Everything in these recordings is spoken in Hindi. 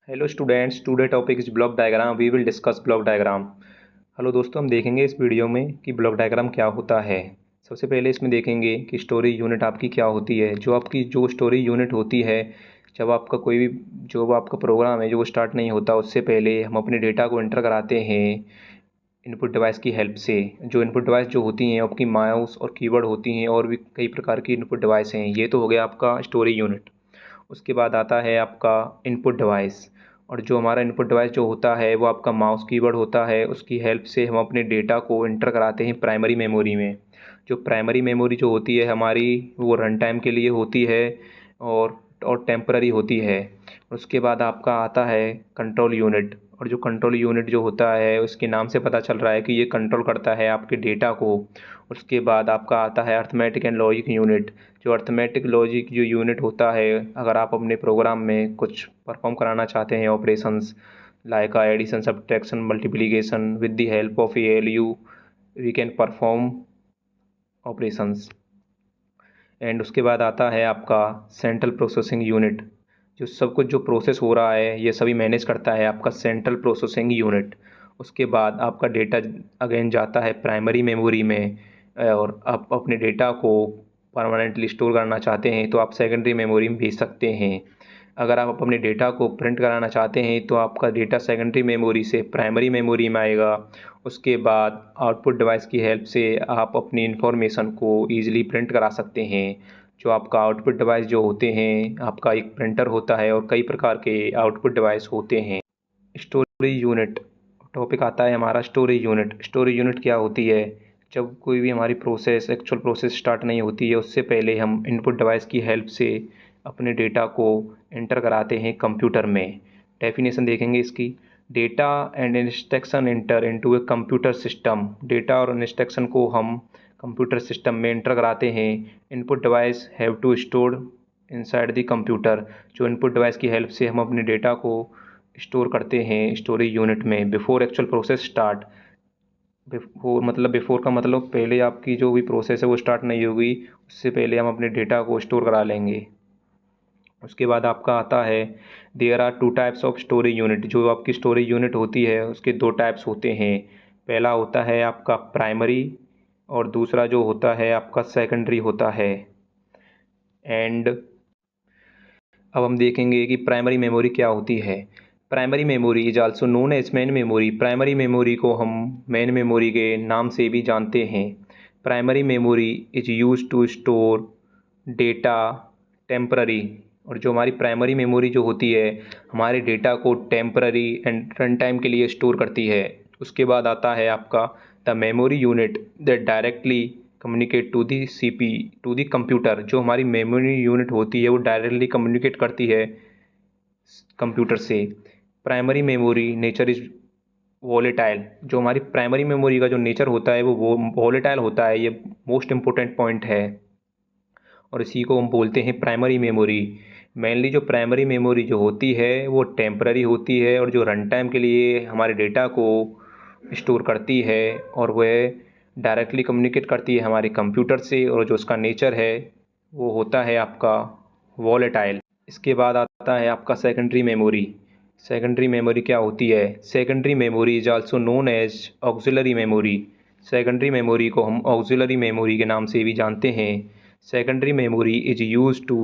Hello students, today topic is block diagram. We will discuss block diagram. Hello दोस्तों, हम देखेंगे इस वीडियो में कि ब्लॉक डायग्राम क्या होता है। सबसे पहले इसमें देखेंगे कि स्टोरी यूनिट आपकी क्या होती है। जो स्टोरी यूनिट होती है, जब आपका कोई भी जो आपका प्रोग्राम है जो स्टार्ट नहीं होता, उससे पहले हम अपने डेटा को एंटर कराते हैं इनपुट डिवाइस की हेल्प से। जो इनपुट डिवाइस जो होती हैं आपकी माउस और कीबोर्ड होती हैं, और भी कई प्रकार की इनपुट डिवाइस हैं। ये तो हो गया आपका स्टोरी यूनिट। उसके बाद आता है आपका इनपुट डिवाइस। और जो हमारा इनपुट डिवाइस जो होता है वो आपका माउस कीबोर्ड होता है। उसकी हेल्प से हम अपने डेटा को एंटर कराते हैं प्राइमरी मेमोरी में। जो प्राइमरी मेमोरी जो होती है हमारी, वो रन टाइम के लिए होती है और टेम्पररी होती है। उसके बाद आपका आता है कंट्रोल यूनिट। और जो कंट्रोल यूनिट जो होता है, उसके नाम से पता चल रहा है कि ये कंट्रोल करता है आपके डेटा को। उसके बाद आपका आता है अर्थमेटिक एंड लॉजिक यूनिट। जो अर्थमेटिक लॉजिक जो यूनिट होता है, अगर आप अपने प्रोग्राम में कुछ परफॉर्म कराना चाहते हैं operations like addition, subtraction, multiplication, with the help of ALU we can perform operations. And उसके बाद आता है आपका सेंट्रल प्रोसेसिंग यूनिट। जो सब कुछ जो प्रोसेस हो रहा है ये सभी मैनेज करता है आपका सेंट्रल प्रोसेसिंग यूनिट। उसके बाद आपका डेटा अगेन जाता है प्राइमरी मेमोरी में, और आप अपने डेटा को परमानेंटली स्टोर करना चाहते हैं तो आप सेकेंडरी मेमोरी में भेज सकते हैं। अगर आप अपने डेटा को प्रिंट कराना चाहते हैं तो आपका डेटा सेकेंडरी मेमोरी से प्राइमरी मेमोरी में आएगा। उसके बाद आउटपुट डिवाइस की हेल्प से आप अपनी इंफॉर्मेशन को ईजिली प्रिंट करा सकते हैं। जो आपका आउटपुट डिवाइस जो होते हैं, आपका एक प्रिंटर होता है और कई प्रकार के आउटपुट डिवाइस होते हैं। स्टोरी यूनिट टॉपिक आता है हमारा। स्टोरी यूनिट क्या होती है? जब कोई भी हमारी एक्चुअल प्रोसेस स्टार्ट नहीं होती है, उससे पहले हम इनपुट डिवाइस की हेल्प से अपने डेटा को एंटर कराते हैं कंप्यूटर में। डेफिनेशन देखेंगे इसकी। Data and instruction enter into a computer system. Data और इंस्ट्रक्शन को हम कंप्यूटर सिस्टम में एंटर कराते हैं। Input device have to store inside the computer. जो इनपुट डिवाइस की हेल्प से हम अपने डेटा को स्टोर करते हैं स्टोरेज यूनिट में before actual process start. Before का मतलब पहले आपकी जो भी प्रोसेस है वो स्टार्ट नहीं होगी, उससे पहले हम अपने डेटा को स्टोर करा लेंगे। उसके बाद आपका आता है there are 2 types of storage unit. जो आपकी स्टोरेज यूनिट होती है उसके 2 टाइप्स होते हैं। पहला होता है आपका प्राइमरी, और दूसरा जो होता है आपका सेकेंडरी होता है। एंड अब हम देखेंगे कि प्राइमरी मेमोरी क्या होती है। Primary memory is also known as main memory. Primary memory को हम मेन मेमोरी के नाम से भी जानते हैं। Primary memory is use to store data temporary. और जो हमारी प्राइमरी मेमोरी जो होती है, हमारे डेटा को टेम्पररी एंड रन टाइम के लिए स्टोर करती है। उसके बाद आता है आपका the memory unit that directly communicate to the computer. जो हमारी मेमोरी यूनिट होती है वो डायरेक्टली कम्युनिकेट करती है कंप्यूटर से। Primary memory nature is volatile. जो हमारी प्राइमरी मेमोरी का जो नेचर होता है वो वॉलेटाइल होता है। ये मोस्ट इम्पोर्टेंट पॉइंट है, और इसी को हम बोलते हैं प्राइमरी मेमोरी। मेनली जो प्राइमरी मेमोरी जो होती है वो टेम्पररी होती है, और जो रन टाइम के लिए हमारे डेटा को स्टोर करती है, और वह डायरेक्टली कम्युनिकेट करती है हमारे कंप्यूटर से, और जो उसका नेचर है वो होता है आपका वॉलेटाइल। इसके बाद आता है आपका सेकेंडरी मेमोरी। सेकेंडरी मेमोरी क्या होती है? Secondary memory is also known as auxiliary memory. Secondary memory को हम ऑक्सिलरी मेमोरी के नाम से भी जानते हैं। Secondary memory is use to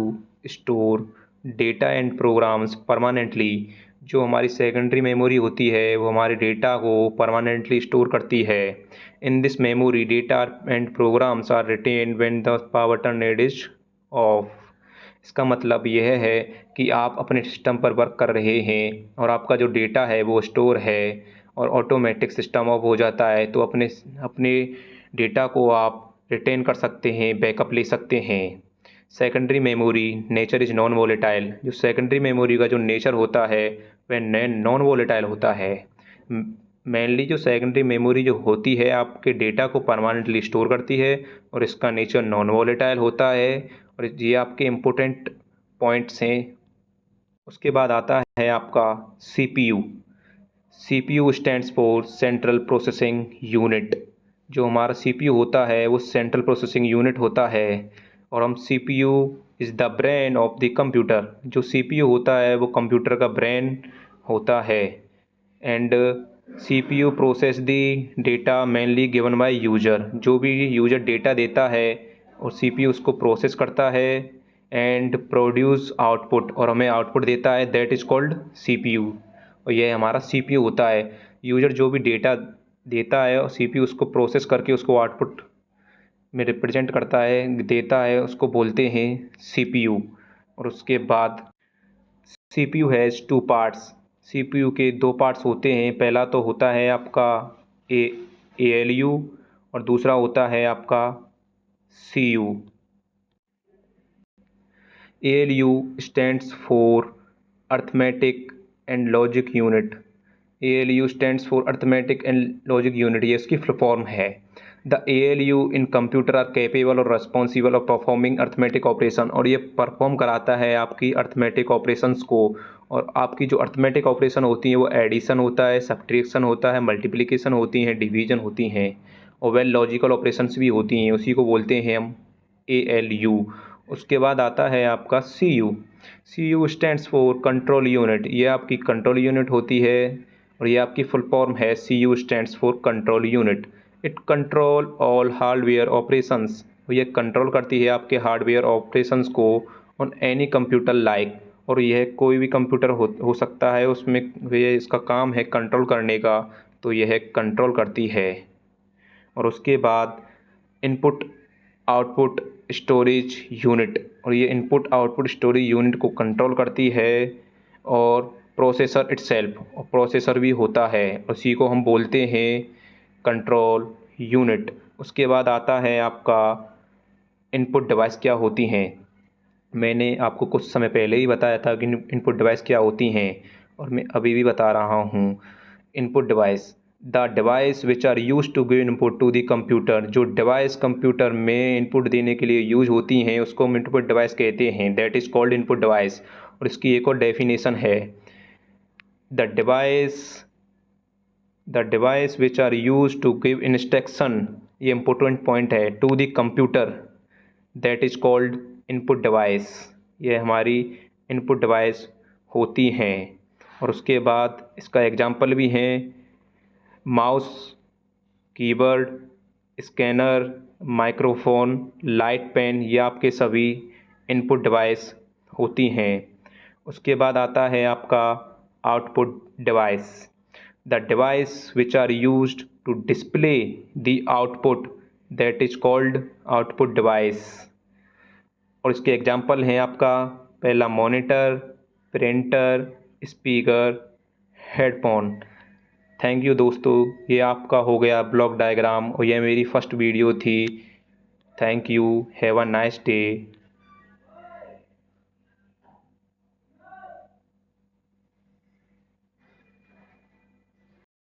store data and programs permanently. जो हमारी सेकेंडरी मेमोरी होती है वो हमारे डेटा को परमानेंटली स्टोर करती है। In this memory data and programs are retain when the power button is off. इसका मतलब यह है कि आप अपने सिस्टम पर वर्क कर रहे हैं और आपका जो डेटा है वो स्टोर है, और ऑटोमेटिक सिस्टम ऑफ हो जाता है तो अपने अपने डेटा को आप रिटेन कर सकते हैं, बैकअप ले सकते हैं। Secondary memory nature is non volatile. जो सेकेंडरी मेमोरी का जो नेचर होता है वह नॉन वोलेटाइल होता है। मेनली जो सेकेंडरी मेमोरी जो होती है आपके डेटा को परमानेंटली स्टोर करती है, और इसका नेचर नॉन वोलेटाइल होता है। और ये आपके इम्पोर्टेंट पॉइंट्स हैं। उसके बाद आता है आपका CPU। CPU stands for central processing unit. जो हमारा CPU होता है वो सेंट्रल प्रोसेसिंग यूनिट होता है, और हम CPU is the brain of the computer. जो CPU होता है वो कंप्यूटर का ब्रेन होता है। And CPU process the data mainly given by user, जो भी यूजर डेटा देता है और CPU उसको प्रोसेस करता है एंड प्रोड्यूस आउटपुट, और हमें आउटपुट देता है, दैट इज़ कॉल्ड CPU। और यह हमारा CPU होता है। यूजर जो भी डेटा देता है और CPU उसको प्रोसेस करके उसको आउटपुट में रिप्रेजेंट करता है, देता है, उसको बोलते हैं CPU। और उसके बाद CPU has two parts. CPU के दो पार्ट्स होते हैं। पहला तो होता है आपका ALU और दूसरा होता है आपका CU। ALU stands for Arithmetic and Logic Unit। ALU stands for Arithmetic and Logic Unit, ये इसकी फुल फॉर्म है। The ALU in computer are capable और responsible of performing arithmetic operation, और ये परफॉर्म कराता है आपकी अर्थमेटिक ऑपरेशंस को। और आपकी जो अर्थमेटिक ऑपरेशन होती हैं वो एडिशन होता है, सब्ट्रैक्शन होता है, मल्टीप्लिकेशन होती हैं, डिवीजन होती हैं, और वेल लॉजिकल ऑपरेशंस भी होती हैं, उसी को बोलते हैं हम ALU। उसके बाद आता है आपका CU। CU stands for control unit, ये आपकी कंट्रोल यूनिट होती है और ये आपकी फुल फॉर्म है CU stands for control unit. It control all hardware operations, ये कंट्रोल करती है आपके हार्डवेयर ऑपरेशंस को ऑन एनी कंप्यूटर लाइक, और यह कोई भी कंप्यूटर हो सकता है, उसमें ये इसका काम है कंट्रोल करने का, तो यह कंट्रोल करती है। और उसके बाद इनपुट आउटपुट स्टोरेज यूनिट, और ये इनपुट आउटपुट स्टोरेज यूनिट को कंट्रोल करती है। और प्रोसेसर इटसेल्फ, और प्रोसेसर भी होता है, उसी को हम बोलते हैं कंट्रोल यूनिट। उसके बाद आता है आपका इनपुट डिवाइस क्या होती हैं। मैंने आपको कुछ समय पहले ही बताया था कि इनपुट डिवाइस क्या होती हैं, और मैं अभी भी बता रहा हूँ। Input device, the device which are use to give input to the computer, जो डिवाइस कंप्यूटर में इनपुट देने के लिए यूज होती हैं उसको हम इनपुट डिवाइस कहते हैं, that is called input device. और इसकी एक और डेफिनेशन है, the device which are use to give instruction, ये इम्पोर्टेंट पॉइंट है, to the computer, that is called input device. ये हमारी इनपुट डिवाइस होती हैं। और उसके बाद इसका एग्जांपल भी हैं, mouse, keyboard, scanner, microphone, light pen, ये आपके सभी इनपुट डिवाइस होती हैं। उसके बाद आता है आपका output device, the device which are used to display the output, that is called output device. और इसके एग्जांपल हैं आपका, पहला monitor, printer, speaker, headphone. Thank you दोस्तों, ये आपका हो गया ब्लॉक डायग्राम और यह मेरी फर्स्ट वीडियो थी। Thank you, have a nice day.